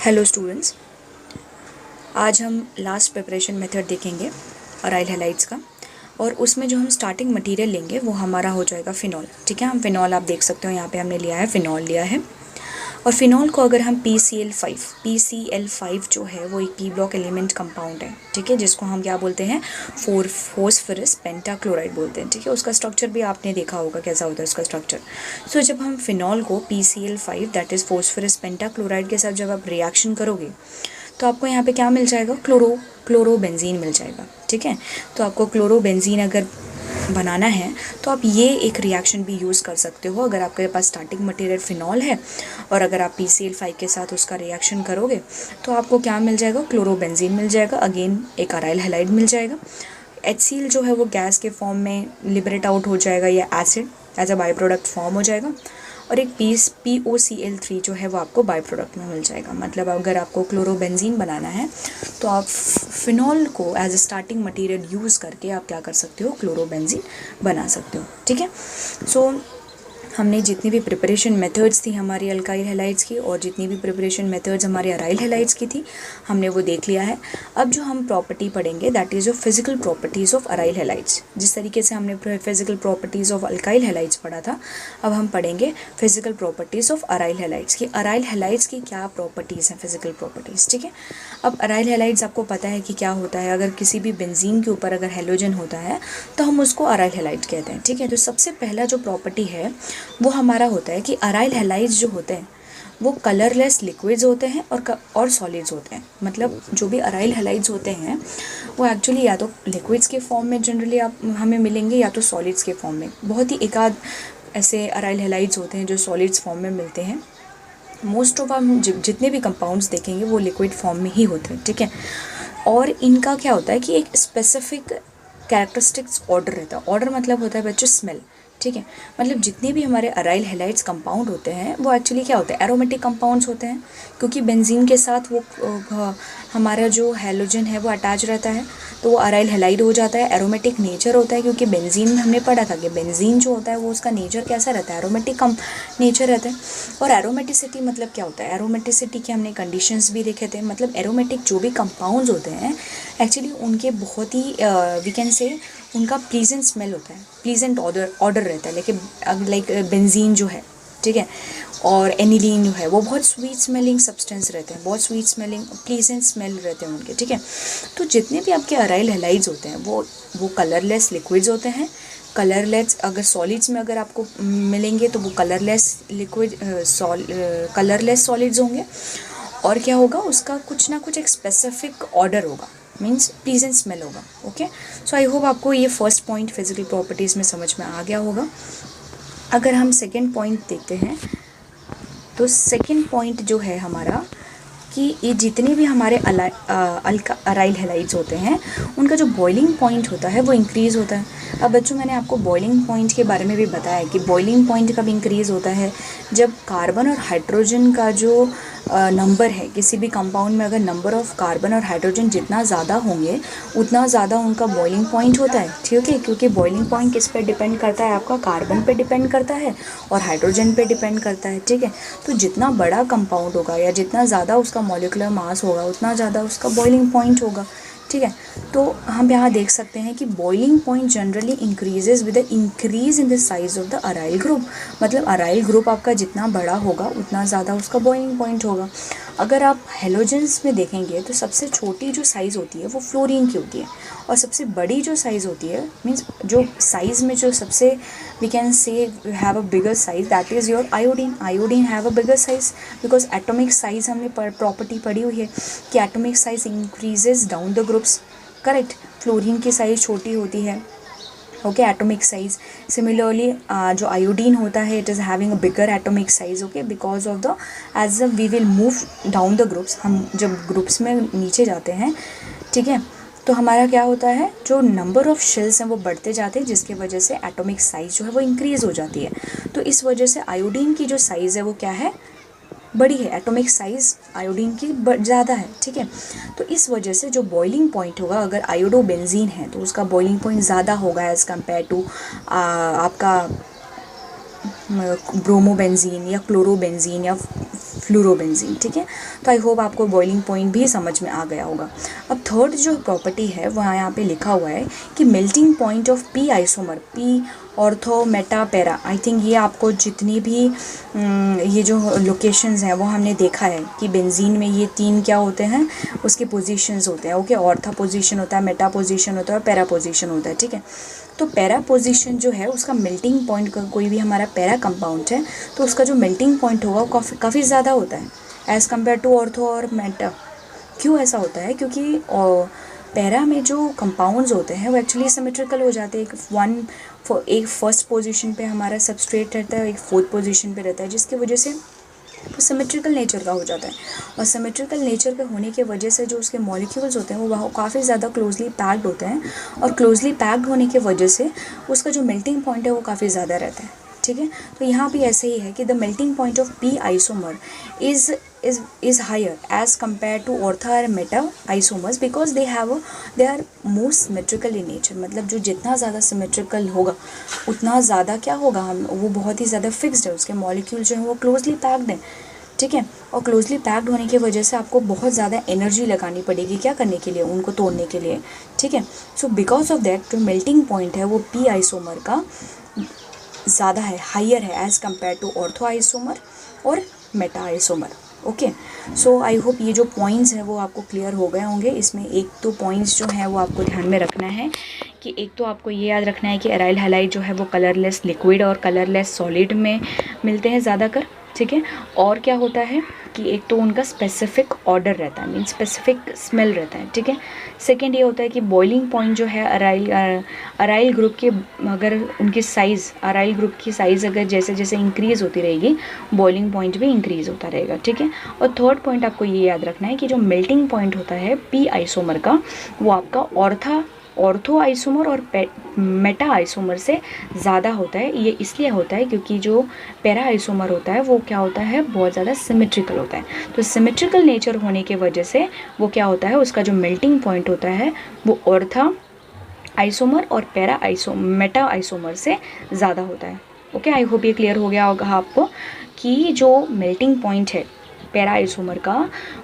Hello students, आज हम last preparation method देखेंगे अराइल हैलाइड्स का। और उसमें जो हम स्टार्टिंग मटेरियल लेंगे वो हमारा हो जाएगा फिनॉल। ठीक है, हम फिनॉल आप देख सकते हो यहाँ पे हमने लिया है, फिनॉल लिया है। और फिनॉल को अगर हम PCl5 जो है वो एक पी ब्लॉक एलिमेंट कंपाउंड है। ठीक है, जिसको हम क्या बोलते हैं, फॉस्फोरस पेंटाक्लोराइड बोलते हैं। ठीक है, उसका स्ट्रक्चर भी आपने देखा होगा कैसा होता है उसका स्ट्रक्चर। सो जब हम फिनॉल को PCl5 that is phosphorus pentachloride के साथ जब आप रिएक्शन करोगे तो आपको यहाँ पे क्या मिल जाएगा, क्लोरोबेंजीन मिल जाएगा। ठीक है, तो आपको क्लोरोबेंजीन अगर बनाना है तो आप ये एक रिएक्शन भी यूज़ कर सकते हो। अगर आपके पास स्टार्टिंग मटेरियल फिनॉल है और अगर आप PCl5 के साथ उसका रिएक्शन करोगे तो आपको क्या मिल जाएगा, क्लोरोबेंजीन मिल जाएगा। अगेन एक अराइल हैलाइड मिल जाएगा। HCl जो है वो गैस के फॉर्म में लिबरेट आउट हो जाएगा या acid as a by product form हो जाएगा। और एक POCl3 जो है वो आपको बाई प्रोडक्ट में मिल जाएगा। मतलब अगर आपको क्लोरोबेंजीन बनाना है तो आप फिनॉल को as a starting material use करके आप क्या कर सकते हो, क्लोरोबेंजीन बना सकते हो। ठीक है, सो हमने जितनी भी प्रिपरेशन मेथड्स थी हमारी अल्काइल हैलाइड्स की और जितनी भी प्रिपरेशन मेथड्स हमारी अराइल हैलाइड्स की थी हमने वो देख लिया है। अब जो हम प्रॉपर्टी पढ़ेंगे दैट इज़ जो physical properties of aryl halides. जिस तरीके से हमने physical properties of alkyl halides पढ़ा था, अब हम पढ़ेंगे physical properties of aryl halides की। अराइल हैलाइड्स की क्या प्रॉपर्टीज़ हैं, फिजिकल प्रॉपर्टीज़। ठीक है, अब अराइल हैलाइड्स आपको पता है कि क्या होता है, अगर किसी भी बेंजीन के ऊपर अगर हेलोजन होता है तो हम उसको अराइल हैलाइड कहते हैं। ठीक है, तो सबसे पहला जो प्रॉपर्टी है वो हमारा होता है कि अराइल हैलाइड्स जो होते हैं वो कलरलेस लिक्विड्स होते हैं और सॉलिड्स होते हैं। मतलब जो भी अराइल हैलाइड्स होते हैं वो एक्चुअली या तो लिक्विड्स के फॉर्म में जनरली आप हमें मिलेंगे या तो सॉलिड्स के फॉर्म में। बहुत ही एकाध ऐसे अराइल हैलाइड्स होते हैं जो सॉलिड्स फॉर्म में मिलते हैं। मोस्ट ऑफ हम जितने भी कंपाउंड्स देखेंगे वो लिक्विड फॉर्म में ही होते हैं। ठीक है, और इनका क्या होता है कि एक स्पेसिफिक कैरेक्टरिस्टिक्स ऑर्डर रहता है। ऑर्डर मतलब होता है बच्चों स्मेल। ठीक है, मतलब जितने भी हमारे अराइल हैलाइड्स कंपाउंड होते हैं वो एक्चुअली क्या होते हैं, एरोमेटिक कंपाउंड्स होते हैं। क्योंकि बेंजीन के साथ वो हमारा जो हैलोजन है वो अटैच रहता है तो वो अराइल हैलाइड हो जाता है। एरोमेटिक नेचर होता है क्योंकि बेंजीन में हमने पढ़ा था कि बेंजीन जो होता है वो उसका नेचर कैसा रहता है, एरोमेटिक नेचर रहता है। और एरोमेटिसिटी मतलब क्या होता है, एरोमेटिसिटी के हमने कंडीशंस भी देखे थे। मतलब एरोमेटिक जो भी कंपाउंड्स होते हैं एक्चुअली उनके बहुत ही वी कैन से उनका प्लीजेंट स्मेल होता है, प्लीजेंट ऑर्डर रहता है। लेकिन लाइक बेंजीन जो है, ठीक है, और एनिलीन जो है वो बहुत स्वीट स्मेलिंग सब्सटेंस रहते हैं, बहुत स्वीट स्मेलिंग प्लीजेंट स्मेल रहते हैं उनके। ठीक है, तो जितने भी आपके अराइल हैलाइड्स होते हैं वो कलरलेस लिक्विड्स होते हैं। कलरलेस अगर सॉलिड्स में अगर आपको मिलेंगे तो वो कलरलेस लिक्विड कलरलेस सॉलिड्स होंगे। और क्या होगा, उसका कुछ ना कुछ एक स्पेसिफिक ऑर्डर होगा, मीन्स प्लीजेंट स्मेल होगा। ओके, सो आई होप आपको ये फर्स्ट पॉइंट फिजिकल प्रॉपर्टीज़ में समझ में आ गया होगा। अगर हम सेकेंड पॉइंट देखते हैं तो सेकेंड पॉइंट जो है हमारा कि ये जितने भी हमारे अराइल हैलाइड्स होते हैं उनका जो बॉइलिंग पॉइंट होता है वो इंक्रीज़ होता है। अब बच्चों मैंने आपको बॉइलिंग पॉइंट के बारे में भी बताया कि बॉइलिंग पॉइंट कब इंक्रीज़ होता है, जब कार्बन और हाइड्रोजन का जो नंबर है किसी भी कंपाउंड में, अगर नंबर ऑफ़ कार्बन और हाइड्रोजन जितना ज़्यादा होंगे उतना ज़्यादा उनका बॉइलिंग पॉइंट होता है। ठीक है, क्योंकि बॉइलिंग पॉइंट किस पे डिपेंड करता है, आपका कार्बन पे डिपेंड करता है और हाइड्रोजन पे डिपेंड करता है। ठीक है, तो जितना बड़ा कंपाउंड होगा या जितना ज़्यादा उसका मॉलिक्यूलर मास होगा उतना ज़्यादा उसका बॉइलिंग पॉइंट होगा। ठीक है, तो हम यहाँ देख सकते हैं कि boiling point generally increases with the increase in the size of the aryl group. मतलब अराइल ग्रुप आपका जितना बड़ा होगा उतना ज़्यादा उसका बॉइलिंग पॉइंट होगा। अगर आप हेलोजेंस में देखेंगे तो सबसे छोटी जो साइज़ होती है वो फ्लोरीन की होती है और सबसे बड़ी जो साइज़ होती है, मीन्स जो साइज़ में जो सबसे we can say have a bigger size that is your iodine. Iodine have a bigger size because atomic size हमने प्रॉपर्टी पढ़ी हुई है कि atomic size increases down the groups. Correct, fluorine की साइज़ छोटी होती है। Okay, atomic size. सिमिलरली जो आयोडीन होता है it is having a bigger atomic size. Okay, because of the as we will move down the groups, हम जब groups में नीचे जाते हैं, ठीक है, तो हमारा क्या होता है, जो नंबर ऑफ़ शेल्स हैं वो बढ़ते जाते हैं जिसकी वजह से एटॉमिक साइज़ जो है वो इंक्रीज़ हो जाती है। तो इस वजह से आयोडीन की जो साइज़ है वो क्या है, बड़ी है। एटॉमिक साइज़ आयोडीन की ज़्यादा है। ठीक है, तो इस वजह से जो बॉइलिंग पॉइंट होगा, अगर आयोडोबेंजीन है तो उसका बॉइलिंग पॉइंट ज़्यादा होगा एज़ कम्पेयर टू आपका ब्रोमोबेंजीन या क्लोरोबेंजीन या फ्लोरोबेंजीन, ठीक है। तो आई होप आपको बॉइलिंग पॉइंट भी समझ में आ गया होगा। अब थर्ड जो प्रॉपर्टी है वहाँ यहाँ पे लिखा हुआ है कि melting point of P isomer, P ortho Meta para. I think ये आपको जितनी भी ये जो लोकेशंस हैं वो हमने देखा है कि बेंजीन में ये 3 क्या होते हैं, उसके पोजीशंस होते हैं। ओके, ऑर्था पोजीशन होता है, मेटा पोजीशन होता है और पैरा पोजीशन होता है, ठीक है। तो पैरा पोजीशन जो है उसका मेल्टिंग पॉइंट, कोई भी हमारा पैरा कंपाउंड है तो उसका जो मेल्टिंग पॉइंट होगा वो काफ़ी ज़्यादा होता है एज़ कम्पेयर टू ऑर्थो और मेटा। क्यों ऐसा होता है? क्योंकि पैरा में जो कंपाउंड्स होते हैं वो एक्चुअली सिमेट्रिकल हो जाते हैं। एक फर्स्ट पोजीशन पे हमारा सबस्ट्रेट रहता है, एक फोर्थ पोजीशन पे रहता है, जिसकी वजह से वो सिमेट्रिकल नेचर का हो जाता है। और सिमेट्रिकल नेचर के होने की वजह से जो उसके मॉलिक्यूल्स होते हैं वो वहाँ काफ़ी ज़्यादा क्लोजली पैक्ड होते हैं, और क्लोजली पैक्ड होने की वजह से उसका जो मेल्टिंग पॉइंट है वो काफ़ी ज़्यादा रहता है, ठीक है। तो यहाँ भी ऐसे ही है कि the melting point of P isomer is higher as compared to ortho और meta isomers because they are more symmetrical in nature। मतलब जो जितना ज़्यादा सिमेट्रिकल होगा उतना ज़्यादा क्या होगा, हम वो बहुत ही ज़्यादा फिक्स्ड है, उसके मॉलिक्यूल जो है वो क्लोजली पैक्ड हैं, ठीक है। और क्लोजली पैक्ड होने की वजह से आपको बहुत ज़्यादा एनर्जी लगानी पड़ेगी क्या करने के लिए, उनको तोड़ने के लिए, ठीक है। सो बिकॉज ऑफ दैट जो मेल्टिंग पॉइंट है वो पी आइसोमर का ज़्यादा है, हाइयर है as compared to ortho isomer और meta isomer. Okay, so I hope ये जो पॉइंट्स हैं वो आपको क्लियर हो गए होंगे। इसमें एक तो पॉइंट्स जो हैं वो आपको ध्यान में रखना है कि एक तो आपको ये याद रखना है कि एराइल हैलाइड जो है वो कलरलेस लिक्विड और कलरलेस सॉलिड में मिलते हैं ज़्यादातर, ठीक है। और क्या होता है कि एक तो उनका स्पेसिफिक ऑर्डर रहता है, मीन स्पेसिफिक स्मेल रहता है, ठीक है। सेकंड ये होता है कि बॉइलिंग पॉइंट जो है अराइल ग्रुप के, अगर उनकी साइज़, अराइल ग्रुप की साइज़ अगर जैसे जैसे इंक्रीज़ होती रहेगी बॉइलिंग पॉइंट भी इंक्रीज़ होता रहेगा, ठीक है। और थर्ड पॉइंट आपको ये याद रखना है कि जो मेल्टिंग पॉइंट होता है पी आइसोमर का वो आपका ऑर्थो आइसोमर और मेटा आइसोमर से ज़्यादा होता है। ये इसलिए होता है क्योंकि जो पैरा आइसोमर होता है वो क्या होता है, बहुत ज़्यादा सिमेट्रिकल होता है। तो सिमेट्रिकल नेचर होने की वजह से वो क्या होता है, उसका जो मेल्टिंग पॉइंट होता है वो ऑर्था आइसोमर और मेटा आइसोमर से ज़्यादा होता है। ओके, आई होप ये क्लियर हो गया होगा आपको कि जो मेल्टिंग पॉइंट है पैरा आइसोमर का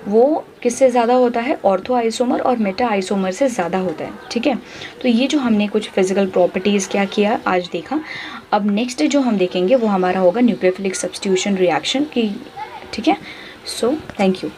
वो किससे ज़्यादा होता है, ऑर्थो आइसोमर और मेटा आइसोमर से ज़्यादा होता है, ठीक है। तो ये जो हमने कुछ फिजिकल प्रॉपर्टीज़ क्या किया आज देखा। अब नेक्स्ट जो हम देखेंगे वो हमारा होगा न्यूक्लियोफिलिक सब्स्टिट्यूशन रिएक्शन की, ठीक है। So thank you.